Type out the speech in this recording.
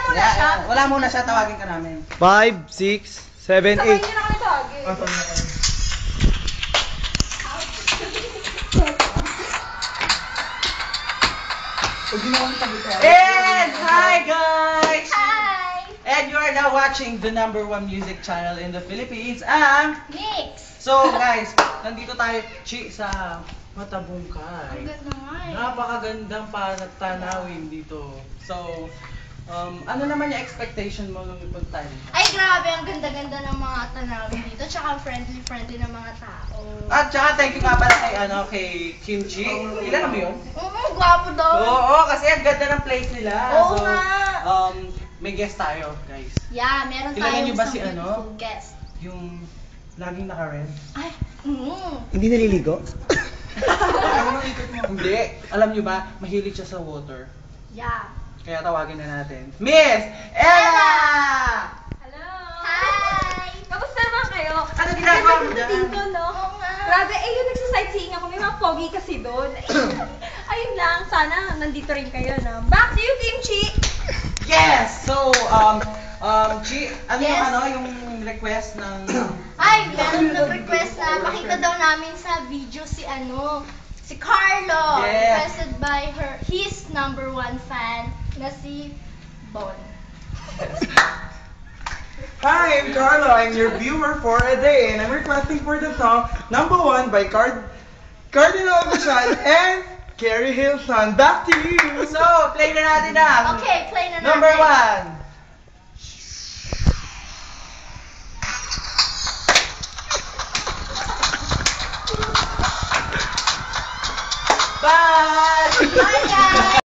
muna siya. Wala muna siya, tawagin ka namin. 5, 6, 7, 8. Sabay niyo na kami tawagin. And hi guys! Hi! And you are now watching the #1 music channel in the Philippines, ang Mix! So guys, nandito tayo sa Ang Matabungkay. ganda nga eh. Napakagandang tanawin dito. So, ano naman yung expectation mo nung ipunta tayo? Ay grabe, ang ganda-ganda ng mga tanawin dito. Tsaka friendly-friendly ng mga tao. At saka thank you nga pala kay Kimchi. Kilala mo yun? Oo, gwapo daw. Oo, kasi ang ganda ng place nila. Oo So, nga. may guest tayo, guys. Yeah, meron Kilala tayong niyo ba isang si ano? beautiful guest. Yung laging naka-red. Ay, Hindi naliligo? Hindi. Alam niyo ba, mahilig siya sa water. Yeah. Kaya tawagin na natin. Miss Ella! Hello! Hi! Kamusta naman kayo? Ano ginagawa mo Ganda dyan? dito, no? Oo nga. Grabe, yung nagsa-sightseeing ako. May mga pogi kasi doon. Ayun lang, sana nandito rin kayo, no? Back to you, Kimchi! Yes! So, Chi, ano Yes. yung request ng... Ay, meron nag-request na pakita daw namin sa video si Carlo. Yes. Requested by his #1 fan na si Bon. Hi, I'm Carlo. I'm your viewer for a day, and I'm requesting for the song #1 by Cardinal Michal and Carrie Hilson. Back to you. So, play na natin na. Okay, play na natin. #1. Bye! Bye guys!